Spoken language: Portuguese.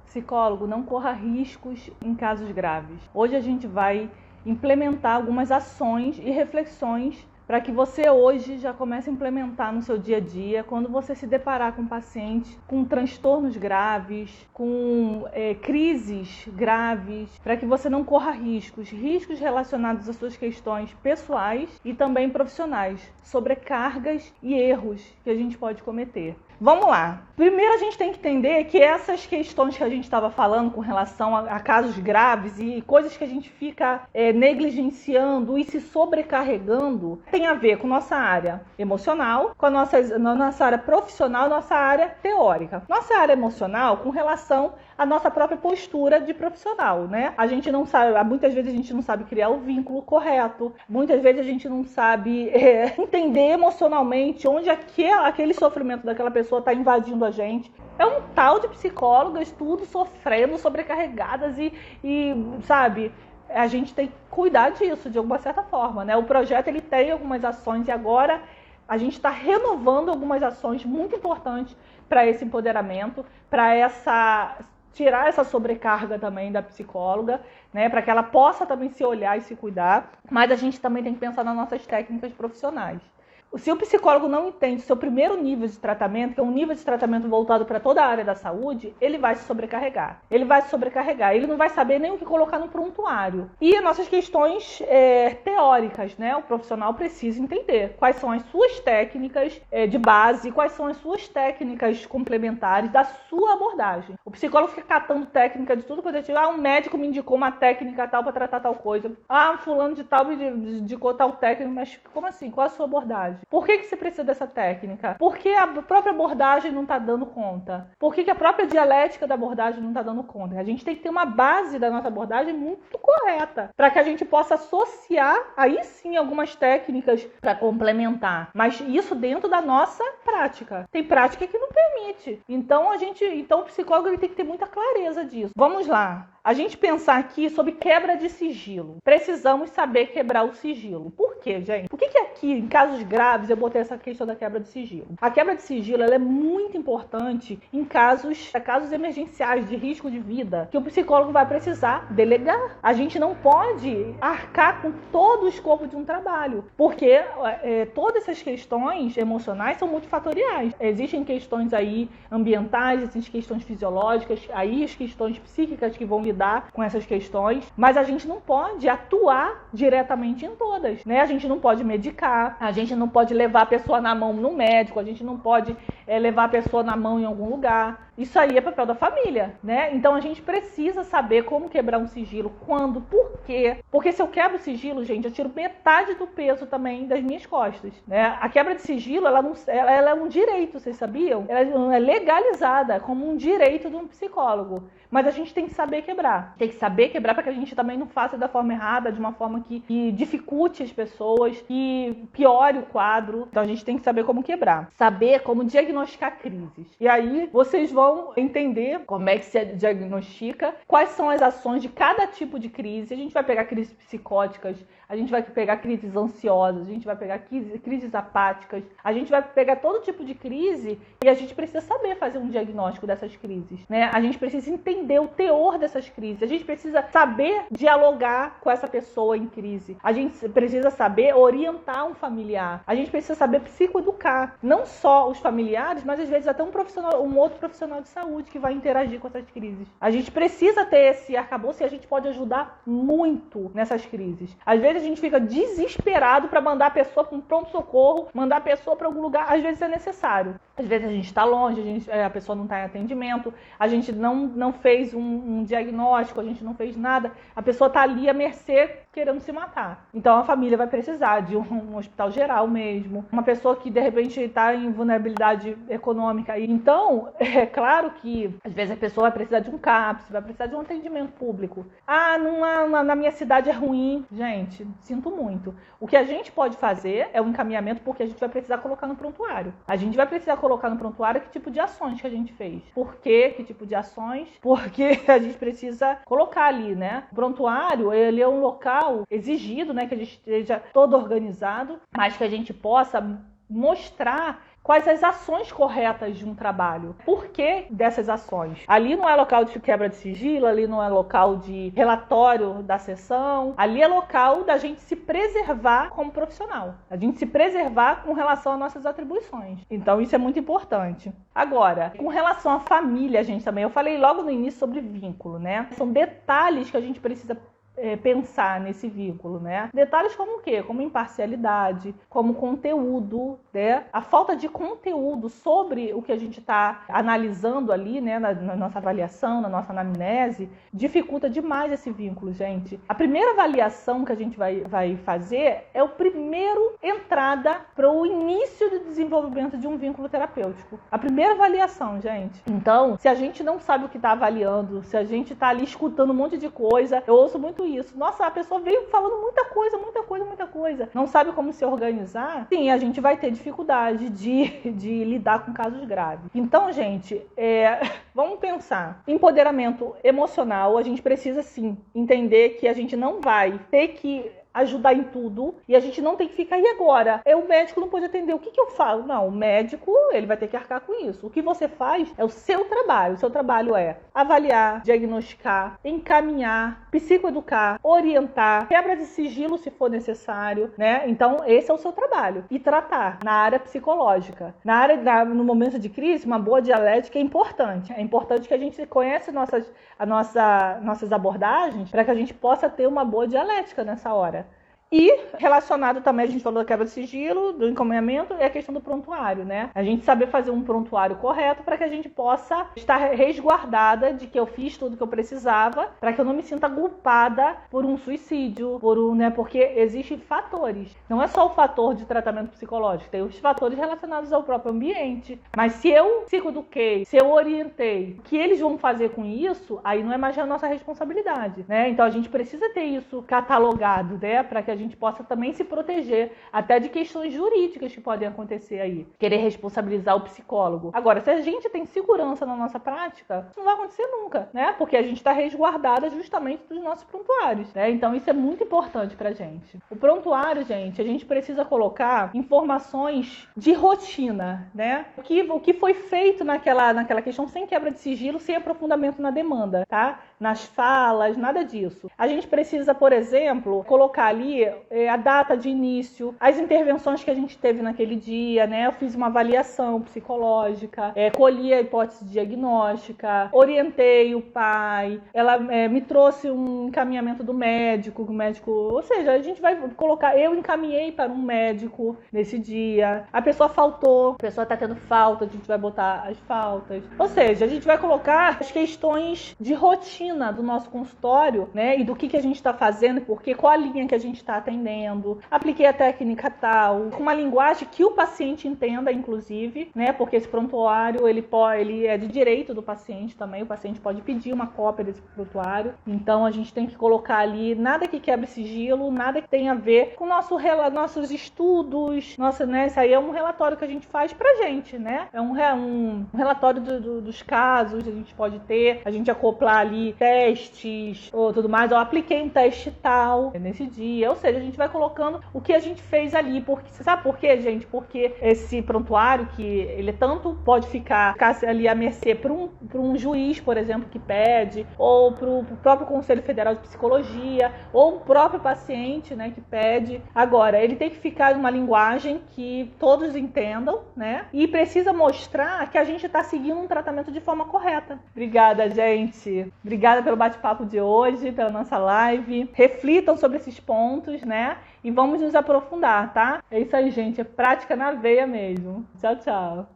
psicólogo, não corra riscos em casos graves. Hoje a gente vai implementar algumas ações e reflexões para que você hoje já comece a implementar no seu dia a dia, quando você se deparar com pacientes com transtornos graves, com crises graves, para que você não corra riscos relacionados às suas questões pessoais e também profissionais, sobrecargas e erros que a gente pode cometer. Vamos lá. Primeiro a gente tem que entender que essas questões que a gente estava falando com relação a casos graves e coisas que a gente fica negligenciando e se sobrecarregando tem a ver com nossa área emocional, com a nossa área profissional, nossa área teórica. Nossa área emocional com relação à nossa própria postura de profissional, né? A gente não sabe, muitas vezes a gente não sabe criar o vínculo correto, muitas vezes a gente não sabe entender emocionalmente onde aquele sofrimento daquela pessoa está invadindo a gente. É um tal de psicólogas, tudo sofrendo, sobrecarregadas e sabe, a gente tem que cuidar disso de alguma certa forma, né? O projeto ele tem algumas ações e agora a gente está renovando algumas ações muito importantes para esse empoderamento, para tirar essa sobrecarga também da psicóloga, né? Para que ela possa também se olhar e se cuidar, mas a gente também tem que pensar nas nossas técnicas profissionais. Se o psicólogo não entende o seu primeiro nível de tratamento, que é um nível de tratamento voltado para toda a área da saúde, ele vai se sobrecarregar. Ele não vai saber nem o que colocar no prontuário. E nossas questões teóricas, né? O profissional precisa entender quais são as suas técnicas de base, quais são as suas técnicas complementares da sua abordagem. O psicólogo fica catando técnica de tudo quanto é tipo, um médico me indicou uma técnica tal para tratar tal coisa. Fulano de tal me indicou tal técnica, mas como assim? Qual a sua abordagem? Por que você precisa dessa técnica? Por que a própria abordagem não está dando conta? Por que a própria dialética da abordagem não está dando conta? A gente tem que ter uma base da nossa abordagem muito correta, para que a gente possa associar, aí sim, algumas técnicas para complementar. Mas isso dentro da nossa prática. Tem prática que não permite. Então o psicólogo ele tem que ter muita clareza disso. Vamos lá. A gente pensar aqui sobre quebra de sigilo. Precisamos saber quebrar o sigilo. Por quê, gente? Por que aqui, em casos graves, eu botei essa questão da quebra de sigilo? A quebra de sigilo ela é muito importante em casos emergenciais de risco de vida, que o psicólogo vai precisar delegar. A gente não pode arcar com todo o escopo de um trabalho, porque todas essas questões emocionais são multifatoriais. Existem questões aí ambientais, existem questões fisiológicas, aí as questões psíquicas que vão lidar com essas questões, mas a gente não pode atuar diretamente em todas, né? A gente não pode medicar, a gente não pode levar a pessoa na mão no médico, a gente não pode levar a pessoa na mão em algum lugar. Isso aí é papel da família, né? Então a gente precisa saber como quebrar um sigilo, quando, por quê? Porque se eu quebro o sigilo, gente, eu tiro metade do peso também das minhas costas, né? A quebra de sigilo, ela é um direito, vocês sabiam? Ela é legalizada como um direito de um psicólogo. Mas a gente tem que saber quebrar. Tem que saber quebrar para que a gente também não faça da forma errada, de uma forma que dificulte as pessoas, que piore o quadro. Então a gente tem que saber como quebrar. Saber como diagnosticar crises. E aí vocês vão entender como é que se diagnostica, quais são as ações de cada tipo de crise. A gente vai pegar crises psicóticas, a gente vai pegar crises ansiosas, a gente vai pegar crises apáticas, a gente vai pegar todo tipo de crise e a gente precisa saber fazer um diagnóstico dessas crises, né? A gente precisa entender o teor dessas crises, a gente precisa saber dialogar com essa pessoa em crise, a gente precisa saber orientar um familiar, a gente precisa saber psicoeducar, não só os familiares, mas às vezes até um outro profissional de saúde que vai interagir com essas crises. A gente precisa ter esse arcabouço e a gente pode ajudar muito nessas crises. Às vezes a gente fica desesperado para mandar a pessoa para um pronto-socorro, mandar a pessoa para algum lugar, às vezes é necessário. Às vezes a gente está longe, a pessoa não está em atendimento, a gente não fez um diagnóstico, a gente não fez nada, a pessoa está ali à mercê querendo se matar. Então a família vai precisar de um hospital geral mesmo, uma pessoa que de repente está em vulnerabilidade econômica. Então, é claro que às vezes a pessoa vai precisar de um CAPS, vai precisar de um atendimento público. Na minha cidade é ruim. Gente, sinto muito. O que a gente pode fazer é um encaminhamento, porque a gente vai precisar colocar no prontuário. A gente vai precisar colocar no prontuário que tipo de ações que a gente fez. Por quê? Que tipo de ações? Porque a gente precisa colocar ali, né? O prontuário, ele é um local exigido, né? Que a gente esteja todo organizado, mas que a gente possa mostrar quais as ações corretas de um trabalho. Por que dessas ações? Ali não é local de quebra de sigilo, ali não é local de relatório da sessão, ali é local da gente se preservar como profissional, a gente se preservar com relação às nossas atribuições. Então isso é muito importante. Agora, com relação à família, gente, também, eu falei logo no início sobre vínculo, né? São detalhes que a gente precisa pensar nesse vínculo, né? Detalhes como o quê? Como imparcialidade, como conteúdo, né? A falta de conteúdo sobre o que a gente está analisando ali, né? Na nossa avaliação, na nossa anamnese, dificulta demais esse vínculo, gente. A primeira avaliação que a gente vai fazer é o primeiro entrada para o início do desenvolvimento de um vínculo terapêutico. A primeira avaliação, gente. Então, se a gente não sabe o que está avaliando, se a gente está ali escutando um monte de coisa, eu ouço muito isso. Nossa, a pessoa veio falando muita coisa. Não sabe como se organizar? Sim, a gente vai ter dificuldade de lidar com casos graves. Então, gente, vamos pensar. Empoderamento emocional, a gente precisa sim entender que a gente não vai ter que ajudar em tudo, e a gente não tem que ficar, e agora? O médico não pode atender, o que eu falo? Não, o médico, ele vai ter que arcar com isso. O que você faz é o seu trabalho. O seu trabalho é avaliar, diagnosticar, encaminhar, psicoeducar, orientar, quebra de sigilo se for necessário, né? Então, esse é o seu trabalho. E tratar na área psicológica. No momento de crise, uma boa dialética é importante. É importante que a gente conheça nossas abordagens para que a gente possa ter uma boa dialética nessa hora. E relacionado também, a gente falou da quebra de sigilo, do encaminhamento, é a questão do prontuário, né? A gente saber fazer um prontuário correto para que a gente possa estar resguardada de que eu fiz tudo que eu precisava, para que eu não me sinta culpada por um suicídio, porque existem fatores. Não é só o fator de tratamento psicológico, tem os fatores relacionados ao próprio ambiente. Mas se eu psicoeduquei, se eu orientei, o que eles vão fazer com isso, aí não é mais a nossa responsabilidade, né? Então a gente precisa ter isso catalogado, né? Para que a gente possa também se proteger até de questões jurídicas que podem acontecer aí. Querer responsabilizar o psicólogo. Agora, se a gente tem segurança na nossa prática, isso não vai acontecer nunca, né? Porque a gente está resguardada justamente dos nossos prontuários, né? Então isso é muito importante pra gente. O prontuário, gente, a gente precisa colocar informações de rotina, né? O que foi feito naquela questão sem quebra de sigilo, sem aprofundamento na demanda, tá? Nas falas, nada disso. A gente precisa, por exemplo, colocar ali a data de início, as intervenções que a gente teve naquele dia, né? Eu fiz uma avaliação psicológica, colhi a hipótese diagnóstica, orientei o pai, ela me trouxe um encaminhamento do médico, ou seja, a gente vai colocar, eu encaminhei para um médico nesse dia, a pessoa faltou, a pessoa está tendo falta, a gente vai botar as faltas, ou seja, a gente vai colocar as questões de rotina do nosso consultório, né? E do que a gente está fazendo, porque qual a linha que a gente está atendendo, apliquei a técnica tal, com uma linguagem que o paciente entenda, inclusive, né? Porque esse prontuário, ele é de direito do paciente também, o paciente pode pedir uma cópia desse prontuário, então a gente tem que colocar ali nada que quebre sigilo, nada que tenha a ver com nossos estudos, né? Isso aí é um relatório que a gente faz pra gente, né? É um relatório dos casos, a gente pode ter, a gente acoplar ali testes ou tudo mais, eu apliquei um teste tal nesse dia, ou seja, a gente vai colocando o que a gente fez ali, porque você sabe por quê, gente? Porque esse prontuário, que ele tanto pode ficar ali à mercê para um juiz, por exemplo, que pede, ou para o próprio Conselho Federal de Psicologia, ou o próprio paciente, né, que pede. Agora, ele tem que ficar em uma linguagem que todos entendam, né? E precisa mostrar que a gente está seguindo um tratamento de forma correta. Obrigada, gente. Obrigada pelo bate-papo de hoje, pela nossa live. Reflitam sobre esses pontos, né? E vamos nos aprofundar, tá? É isso aí, gente. É prática na veia mesmo. Tchau, tchau.